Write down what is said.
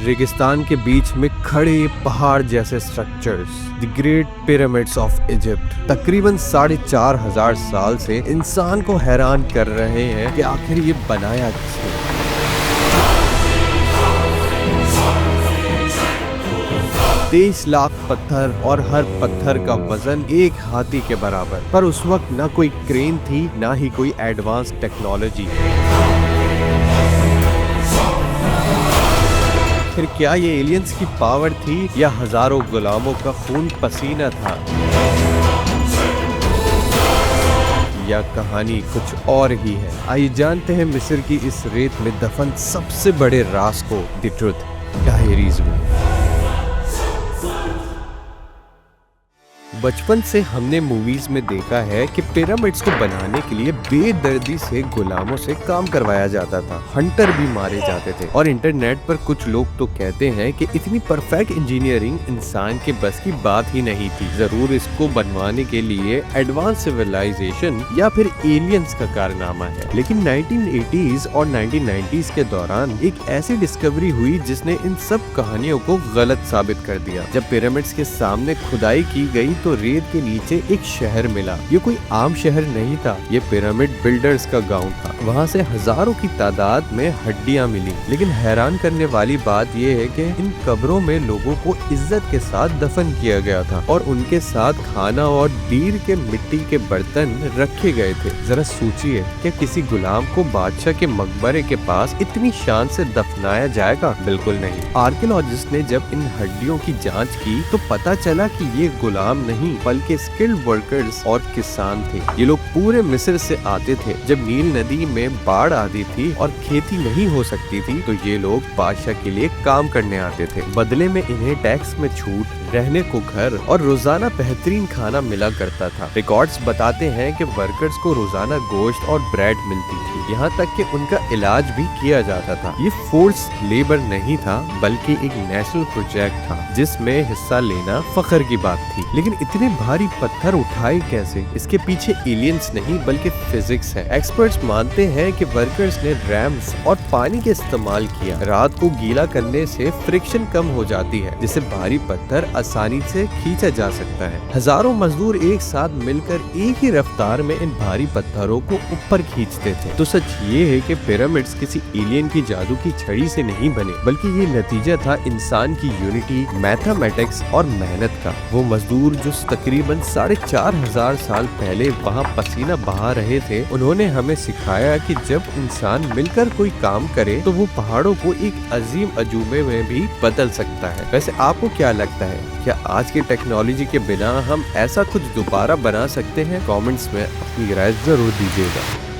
रेगिस्तान के बीच में खड़े पहाड़ जैसे structures, the great pyramids of Egypt, तकरीबन 4,500 साल से इंसान को हैरान कर रहे हैं कि आखिर ये बनाया किसने। 23 लाख पत्थर और हर पत्थर का वजन एक हाथी के बराबर। पर उस वक्त ना कोई क्रेन थी, ना ही कोई एडवांस टेक्नोलॉजी। फिर क्या ये एलियंस की पावर थी या हजारों गुलामों का खून पसीना था, या कहानी कुछ और ही है। आइए जानते हैं मिस्र की इस रेत में दफन सबसे बड़े राज को, द ट्रुथ डायरीज में। बचपन से हमने मूवीज में देखा है कि पिरामिड्स को बनाने के लिए बेदर्दी से गुलामों से काम करवाया जाता था, हंटर भी मारे जाते थे। और इंटरनेट पर कुछ लोग तो कहते हैं कि इतनी परफेक्ट इंजीनियरिंग इंसान के बस की बात ही नहीं थी। जरूर इसको बनवाने के लिए एडवांस सिविलाइजेशन या फिर एलियंस का कारनामा है। लेकिन 1980s और 1990s के दौरान एक ऐसी डिस्कवरी हुई जिसने इन सब कहानियों को गलत साबित कर दिया। जब पिरामिड्स के सामने खुदाई की गई तो रेत के नीचे एक शहर मिला। ये कोई आम शहर नहीं था, ये पिरामिड बिल्डर्स का गांव था। वहाँ से हजारों की तादाद में हड्डियां मिली। लेकिन हैरान करने वाली बात ये है कि इन कब्रों में लोगों को इज्जत के साथ दफन किया गया था और उनके साथ खाना और दीर के मिट्टी के बर्तन रखे गए थे। जरा सोचिए कि किसी गुलाम को बादशाह के मकबरे के पास इतनी शान से दफनाया जाएगा? बिल्कुल नहीं। आर्कियोलॉजिस्ट ने जब इन हड्डियों की जाँच की तो पता चला कि ये गुलाम नहीं बल्कि स्किल्ड वर्कर्स और किसान थे। ये लोग पूरे मिस्र से आते थे। जब नील नदी में बाढ़ आती थी और खेती नहीं हो सकती थी तो ये लोग बादशाह के लिए काम करने आते थे। बदले में इन्हें टैक्स में छूट, रहने को घर और रोजाना बेहतरीन खाना मिला करता था। रिकॉर्ड्स बताते हैं कि वर्कर्स को रोजाना गोश्त और ब्रेड मिलती थी, यहाँ तक कि उनका इलाज भी किया जाता था। ये फोर्स लेबर नहीं था बल्कि एक नेशनल प्रोजेक्ट था जिसमें हिस्सा लेना फख्र की बात थी। लेकिन इतने भारी पत्थर उठाए कैसे? इसके पीछे एलियंस नहीं बल्कि फिजिक्स है। एक्सपर्ट्स मानते हैं कि वर्कर्स ने रैम्स और पानी के इस्तेमाल किया। रात को गीला करने से फ्रिक्शन कम हो जाती है जिससे भारी पत्थर आसानी से खींचा जा सकता है। हजारों मजदूर एक साथ मिलकर एक ही रफ्तार में इन भारी पत्थरों को ऊपर खींचते थे। तो सच ये है कि पिरामिड्स किसी एलियन की जादू की छड़ी से नहीं बने बल्कि ये नतीजा था इंसान की यूनिटी, मैथमेटिक्स और मेहनत का। वो मजदूर जो तकरीबन 4,500 साल पहले वहाँ पसीना बहा रहे थे, उन्होंने हमें सिखाया कि जब इंसान मिलकर कोई काम करे तो वो पहाड़ों को एक अजीम अजूबे में भी बदल सकता है। वैसे आपको क्या लगता है, क्या आज की टेक्नोलॉजी के बिना हम ऐसा कुछ दोबारा बना सकते हैं? कमेंट्स में अपनी राय जरूर दीजिएगा।